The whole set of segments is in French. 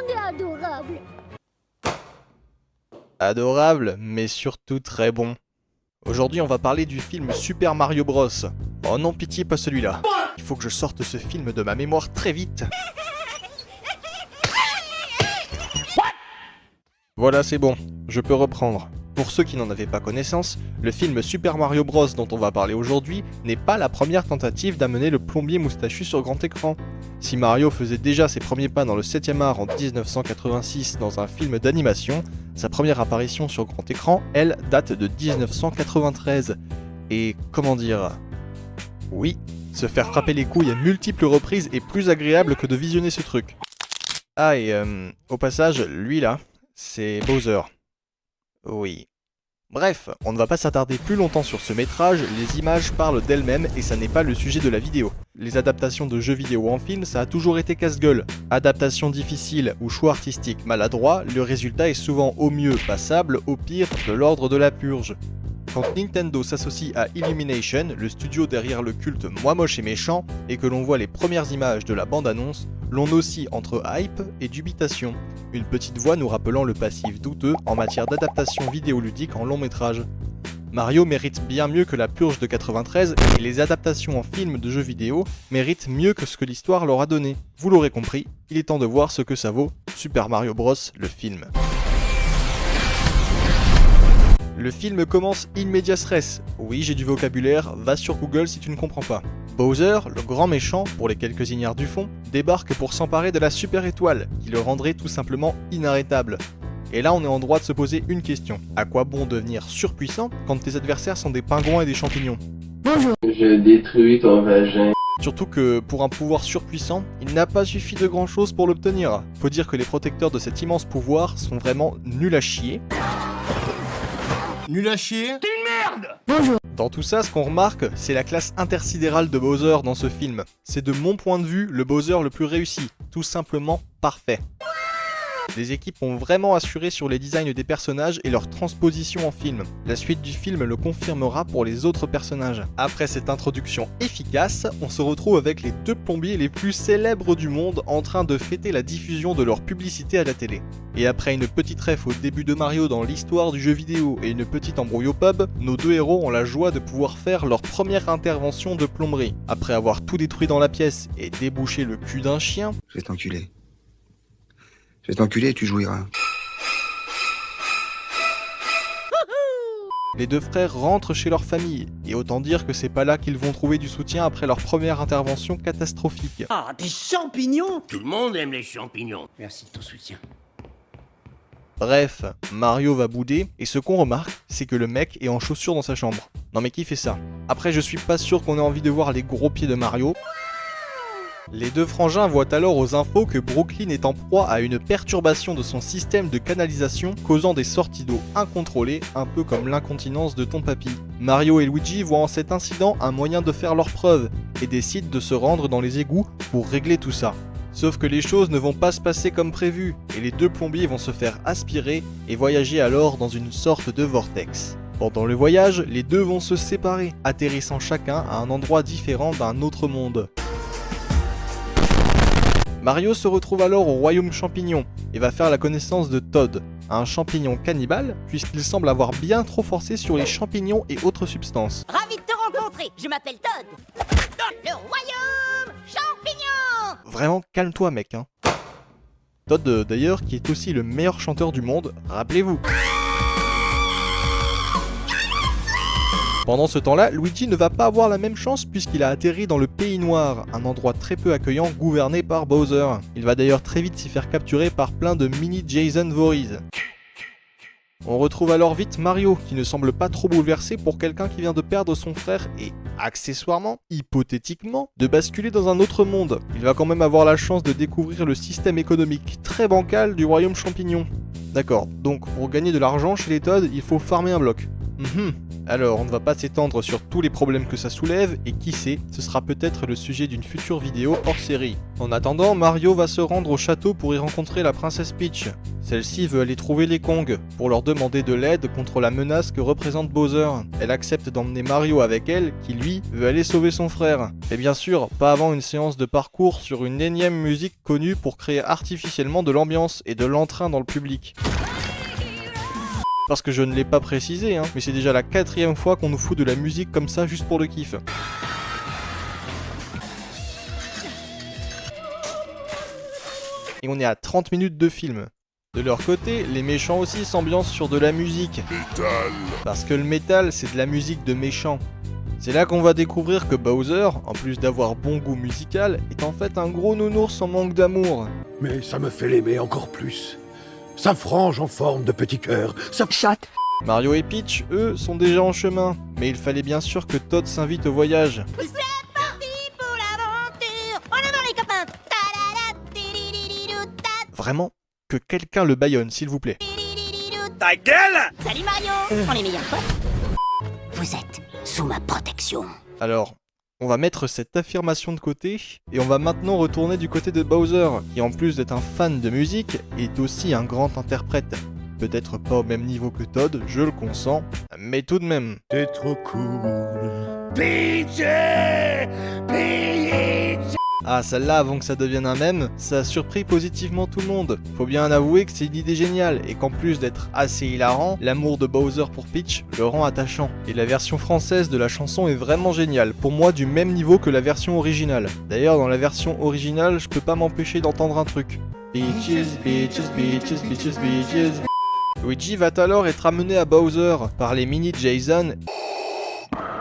Il est adorable. Adorable, mais surtout très bon. Aujourd'hui, on va parler du film Super Mario Bros. Oh non, pitié, pas celui-là. Il faut que je sorte ce film de ma mémoire très vite. Voilà, c'est bon, je peux reprendre. Pour ceux qui n'en avaient pas connaissance, le film Super Mario Bros dont on va parler aujourd'hui n'est pas la première tentative d'amener le plombier moustachu sur grand écran. Si Mario faisait déjà ses premiers pas dans le 7ème art en 1986 dans un film d'animation, sa première apparition sur grand écran, elle, date de 1993. Et comment dire... Oui, se faire frapper les couilles à multiples reprises est plus agréable que de visionner ce truc. Ah et au passage, lui là, c'est Bowser. Oui. Bref, on ne va pas s'attarder plus longtemps sur ce métrage, les images parlent d'elles-mêmes et ça n'est pas le sujet de la vidéo. Les adaptations de jeux vidéo en film, ça a toujours été casse-gueule. Adaptation difficile ou choix artistique maladroit, le résultat est souvent au mieux passable, au pire de l'ordre de la purge. Quand Nintendo s'associe à Illumination, le studio derrière le culte Moi Moche et Méchant, et que l'on voit les premières images de la bande-annonce, l'on oscille entre hype et dubitation, une petite voix nous rappelant le passif douteux en matière d'adaptation vidéoludique en long métrage. Mario mérite bien mieux que la purge de 93 et les adaptations en film de jeux vidéo méritent mieux que ce que l'histoire leur a donné. Vous l'aurez compris, il est temps de voir ce que ça vaut, Super Mario Bros, le film. Le film commence in medias res. Oui, j'ai du vocabulaire, va sur Google si tu ne comprends pas. Bowser, le grand méchant, pour les quelques ignares du fond, débarque pour s'emparer de la super étoile, qui le rendrait tout simplement inarrêtable. Et là, on est en droit de se poser une question. À quoi bon devenir surpuissant quand tes adversaires sont des pingouins et des champignons ? Bonjour. Je détruis ton vagin. Surtout que, pour un pouvoir surpuissant, il n'a pas suffi de grand chose pour l'obtenir. Faut dire que les protecteurs de cet immense pouvoir sont vraiment nuls à chier. Nul à chier. Bonjour. Dans tout ça, ce qu'on remarque, c'est la classe intersidérale de Bowser dans ce film. C'est de mon point de vue le Bowser le plus réussi, tout simplement parfait. Les équipes ont vraiment assuré sur les designs des personnages et leur transposition en film. La suite du film le confirmera pour les autres personnages. Après cette introduction efficace, on se retrouve avec les deux plombiers les plus célèbres du monde en train de fêter la diffusion de leur publicité à la télé. Et après une petite ref au début de Mario dans l'histoire du jeu vidéo et une petite embrouille au pub, nos deux héros ont la joie de pouvoir faire leur première intervention de plomberie. Après avoir tout détruit dans la pièce et débouché le cul d'un chien, Je vais t'enculer. Je vais t'enculer et tu jouiras. les deux frères rentrent chez leur famille, et autant dire que c'est pas là qu'ils vont trouver du soutien après leur première intervention catastrophique. Ah, des champignons! Tout le monde aime les champignons. Merci de ton soutien. Bref, Mario va bouder, et ce qu'on remarque, c'est que le mec est en chaussures dans sa chambre. Non mais qui fait ça? Après, je suis pas sûr qu'on ait envie de voir les gros pieds de Mario. Les deux frangins voient alors aux infos que Brooklyn est en proie à une perturbation de son système de canalisation causant des sorties d'eau incontrôlées, un peu comme l'incontinence de ton papy. Mario et Luigi voient en cet incident un moyen de faire leurs preuves et décident de se rendre dans les égouts pour régler tout ça. Sauf que les choses ne vont pas se passer comme prévu et les deux plombiers vont se faire aspirer et voyager alors dans une sorte de vortex. Pendant le voyage, les deux vont se séparer, atterrissant chacun à un endroit différent d'un autre monde. Mario se retrouve alors au royaume champignon et va faire la connaissance de Todd, un champignon cannibale puisqu'il semble avoir bien trop forcé sur les champignons et autres substances. Ravi de te rencontrer, je m'appelle Todd. Le royaume champignon. Vraiment calme-toi mec hein. Todd d'ailleurs qui est aussi le meilleur chanteur du monde, rappelez-vous. Pendant ce temps-là, Luigi ne va pas avoir la même chance puisqu'il a atterri dans le Pays Noir, un endroit très peu accueillant gouverné par Bowser. Il va d'ailleurs très vite s'y faire capturer par plein de mini Jason Voorhees. On retrouve alors vite Mario, qui ne semble pas trop bouleversé pour quelqu'un qui vient de perdre son frère et, accessoirement, hypothétiquement, de basculer dans un autre monde. Il va quand même avoir la chance de découvrir le système économique très bancal du royaume champignon. D'accord, donc pour gagner de l'argent chez les Todd, il faut farmer un bloc. Alors, on ne va pas s'étendre sur tous les problèmes que ça soulève, et qui sait, ce sera peut-être le sujet d'une future vidéo hors série. En attendant, Mario va se rendre au château pour y rencontrer la princesse Peach. Celle-ci veut aller trouver les Kong, pour leur demander de l'aide contre la menace que représente Bowser. Elle accepte d'emmener Mario avec elle, qui lui, veut aller sauver son frère. Et bien sûr, pas avant une séance de parcours sur une énième musique connue pour créer artificiellement de l'ambiance et de l'entrain dans le public. Parce que je ne l'ai pas précisé, hein, mais c'est déjà la 4e fois qu'on nous fout de la musique comme ça juste pour le kiff. Et on est à 30 minutes de film. De leur côté, les méchants aussi s'ambiancent sur de la musique. Parce que le métal, c'est de la musique de méchants. C'est là qu'on va découvrir que Bowser, en plus d'avoir bon goût musical, est en fait un gros nounours en manque d'amour. Mais ça me fait l'aimer encore plus. Sa frange en forme de petit cœur, sa chatte. Mario et Peach, eux, sont déjà en chemin, mais il fallait bien sûr que Todd s'invite au voyage. C'est parti pour l'aventure. En avant les copains. Vraiment, que quelqu'un le baïonne, s'il vous plaît. Ta gueule! Salut Mario. On est meilleurs potes. Vous êtes sous ma protection. Alors, on va mettre cette affirmation de côté, et on va maintenant retourner du côté de Bowser, qui en plus d'être un fan de musique, est aussi un grand interprète. Peut-être pas au même niveau que Todd, je le consens, mais tout de même. T'es trop cool. Peach! Peach! Ah, celle-là, avant que ça devienne un mème, ça a surpris positivement tout le monde. Faut bien avouer que c'est une idée géniale, et qu'en plus d'être assez hilarant, l'amour de Bowser pour Peach le rend attachant. Et la version française de la chanson est vraiment géniale, pour moi du même niveau que la version originale. D'ailleurs, dans la version originale, je peux pas m'empêcher d'entendre un truc. Peaches, peaches, peaches, peaches, peaches. Luigi va alors être amené à Bowser par les mini Jason.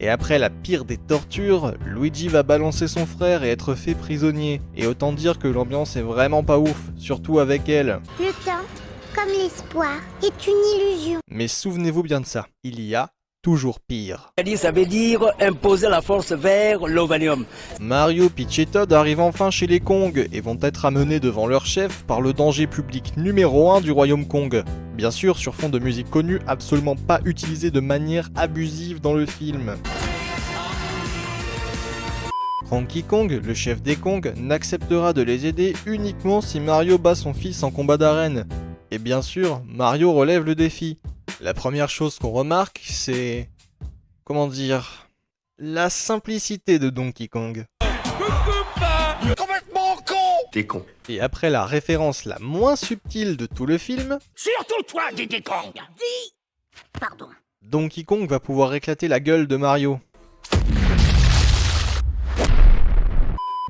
Et après la pire des tortures, Luigi va balancer son frère et être fait prisonnier. Et autant dire que l'ambiance est vraiment pas ouf, surtout avec elle. Le temps, comme l'espoir, est une illusion. Mais souvenez-vous bien de ça, il y a toujours pire. Ça veut dire imposer la force vers l'ovanium. Mario, Peach et Todd arrivent enfin chez les Kong et vont être amenés devant leur chef par le danger public numéro 1 du royaume Kong. Bien sûr, sur fond de musique connue, absolument pas utilisée de manière abusive dans le film. Cranky Kong, le chef des Kong, n'acceptera de les aider uniquement si Mario bat son fils en combat d'arène. Et bien sûr, Mario relève le défi. La première chose qu'on remarque, c'est... comment dire... la simplicité de Donkey Kong. Complètement con! T'es con. Et après la référence la moins subtile de tout le film, Surtout toi, Diddy Kong! Pardon. Donkey Kong va pouvoir éclater la gueule de Mario.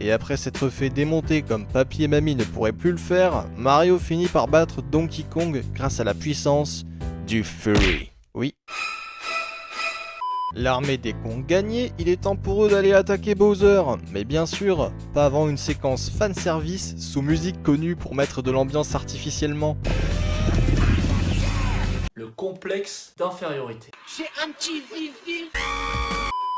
Et après s'être fait démonter comme papy et mamie ne pourraient plus le faire, Mario finit par battre Donkey Kong grâce à la puissance du Fury. Oui. L'armée des Kong gagnée, il est temps pour eux d'aller attaquer Bowser. Mais bien sûr, pas avant une séquence fanservice sous musique connue pour mettre de l'ambiance artificiellement. Le complexe d'infériorité. J'ai un petit zizi!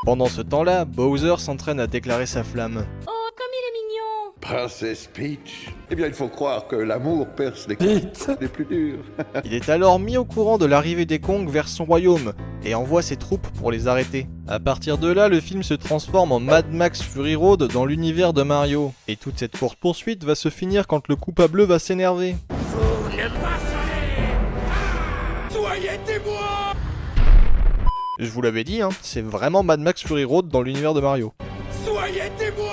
Pendant ce temps-là, Bowser s'entraîne à déclarer sa flamme. Oh, comme il est mignon. Princesse Peach. Eh bien, il faut croire que l'amour perce les plus durs. Il est alors mis au courant de l'arrivée des Kong vers son royaume et envoie ses troupes pour les arrêter. À partir de là, le film se transforme en Mad Max Fury Road dans l'univers de Mario. Et toute cette course-poursuite va se finir quand le coupable va s'énerver. Vous ne passerez pas! Soyez témoins! Je vous l'avais dit, hein, c'est vraiment Mad Max Fury Road dans l'univers de Mario. Soyez témoins!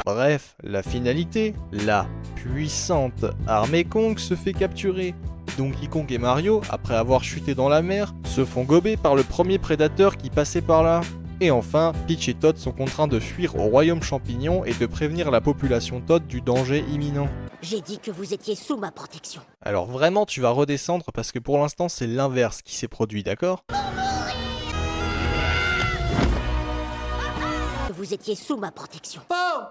Bref, la finalité, la puissante armée Kong se fait capturer. Donkey Kong et Mario, après avoir chuté dans la mer, se font gober par le premier prédateur qui passait par là. Et enfin, Peach et Todd sont contraints de fuir au royaume champignon et de prévenir la population Todd du danger imminent. J'ai dit que vous étiez sous ma protection. Alors vraiment, tu vas redescendre parce que pour l'instant, c'est l'inverse qui s'est produit, d'accord ? Vous étiez sous ma protection.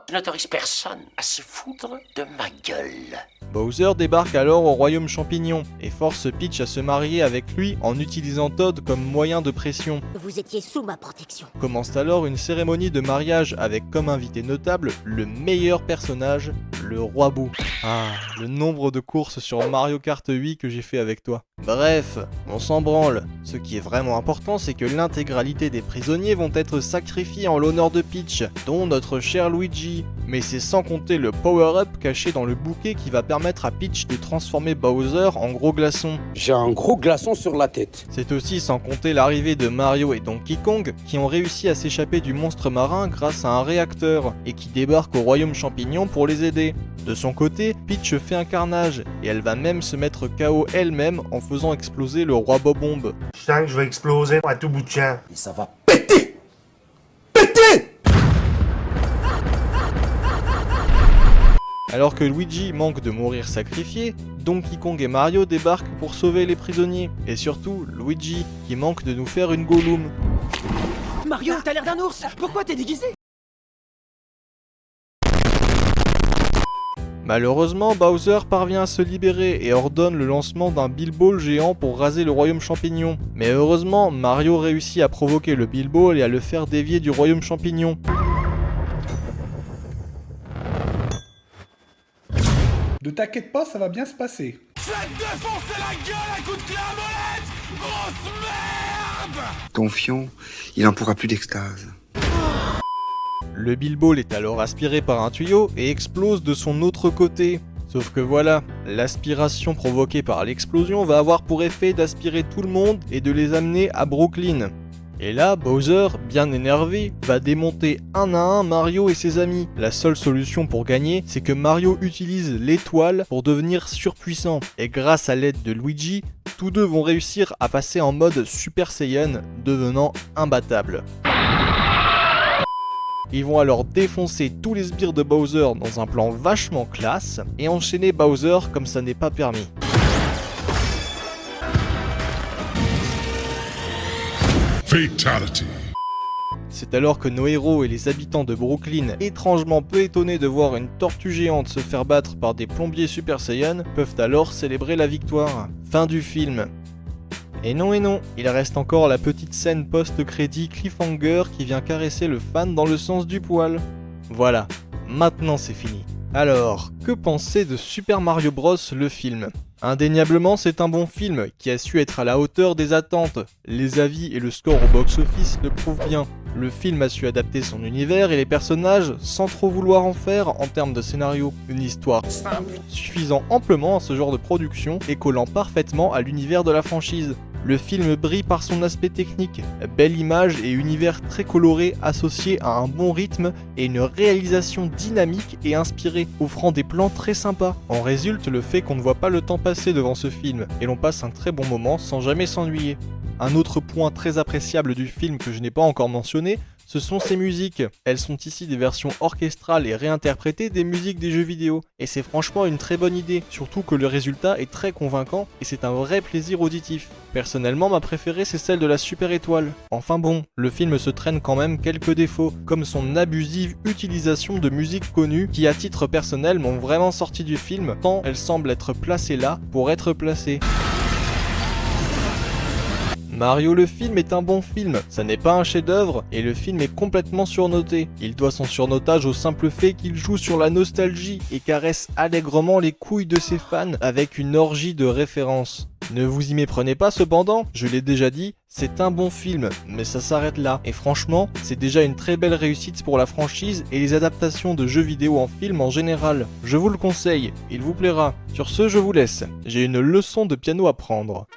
Je n'autorise personne à se foutre de ma gueule. Bowser débarque alors au royaume champignon et force Peach à se marier avec lui en utilisant Toad comme moyen de pression. Vous étiez sous ma protection. Commence alors une cérémonie de mariage avec comme invité notable le meilleur personnage, le roi Boo. Ah, le nombre de courses sur Mario Kart 8 que j'ai fait avec toi. Bref, on s'en branle. Ce qui est vraiment important, c'est que l'intégralité des prisonniers vont être sacrifiés en l'honneur de Peach, dont notre cher Luigi. Mais c'est sans compter le power-up caché dans le bouquet qui va permettre à Peach de transformer Bowser en gros glaçon. J'ai un gros glaçon sur la tête. C'est aussi sans compter l'arrivée de Mario et Donkey Kong, qui ont réussi à s'échapper du monstre marin grâce à un réacteur, et qui débarquent au royaume champignon pour les aider. De son côté, Peach fait un carnage, et elle va même se mettre KO elle-même en faisant exploser le roi Bob-omb. Je sens que je vais exploser à tout bout de champ. Et ça va péter. Alors que Luigi manque de mourir sacrifié, Donkey Kong et Mario débarquent pour sauver les prisonniers. Et surtout, Luigi, qui manque de nous faire une Gollum. Mario, t'as l'air d'un ours. Pourquoi t'es déguisé? Malheureusement, Bowser parvient à se libérer et ordonne le lancement d'un Bilball géant pour raser le royaume champignon. Mais heureusement, Mario réussit à provoquer le Bilball et à le faire dévier du royaume champignon. Ne t'inquiète pas, ça va bien se passer. Je vais te défoncer la gueule à coups de clé à molette, grosse merde! Confiant, il en pourra plus d'extase. Le Bilball est alors aspiré par un tuyau et explose de son autre côté. Sauf que voilà, l'aspiration provoquée par l'explosion va avoir pour effet d'aspirer tout le monde et de les amener à Brooklyn. Et là, Bowser, bien énervé, va démonter un à un Mario et ses amis. La seule solution pour gagner, c'est que Mario utilise l'étoile pour devenir surpuissant. Et grâce à l'aide de Luigi, tous deux vont réussir à passer en mode Super Saiyan, devenant imbattables. Ils vont alors défoncer tous les sbires de Bowser dans un plan vachement classe, et enchaîner Bowser comme ça n'est pas permis. Fatality. C'est alors que nos héros et les habitants de Brooklyn, étrangement peu étonnés de voir une tortue géante se faire battre par des plombiers Super Saiyan, peuvent alors célébrer la victoire. Fin du film. Et non, il reste encore la petite scène post-crédit cliffhanger qui vient caresser le fan dans le sens du poil. Voilà, maintenant c'est fini. Alors, que penser de Super Mario Bros le film ? Indéniablement, c'est un bon film qui a su être à la hauteur des attentes. Les avis et le score au box-office le prouvent bien. Le film a su adapter son univers et les personnages sans trop vouloir en faire en termes de scénario. Une histoire simple, suffisant amplement à ce genre de production et collant parfaitement à l'univers de la franchise. Le film brille par son aspect technique, belle image et univers très coloré associé à un bon rythme et une réalisation dynamique et inspirée, offrant des plans très sympas. En résulte le fait qu'on ne voit pas le temps passer devant ce film et l'on passe un très bon moment sans jamais s'ennuyer. Un autre point très appréciable du film que je n'ai pas encore mentionné, ce sont ses musiques. Elles sont ici des versions orchestrales et réinterprétées des musiques des jeux vidéo. Et c'est franchement une très bonne idée, surtout que le résultat est très convaincant et c'est un vrai plaisir auditif. Personnellement, ma préférée c'est celle de la Super Étoile. Enfin bon, le film se traîne quand même quelques défauts, comme son abusive utilisation de musique connue qui à titre personnel m'ont vraiment sorti du film, tant elle semble être placée là pour être placée. Mario le film est un bon film, ça n'est pas un chef-d'œuvre et le film est complètement surnoté. Il doit son surnotage au simple fait qu'il joue sur la nostalgie et caresse allègrement les couilles de ses fans avec une orgie de références. Ne vous y méprenez pas cependant, je l'ai déjà dit, c'est un bon film, mais ça s'arrête là. Et franchement, c'est déjà une très belle réussite pour la franchise et les adaptations de jeux vidéo en film en général. Je vous le conseille, il vous plaira. Sur ce, je vous laisse, j'ai une leçon de piano à prendre.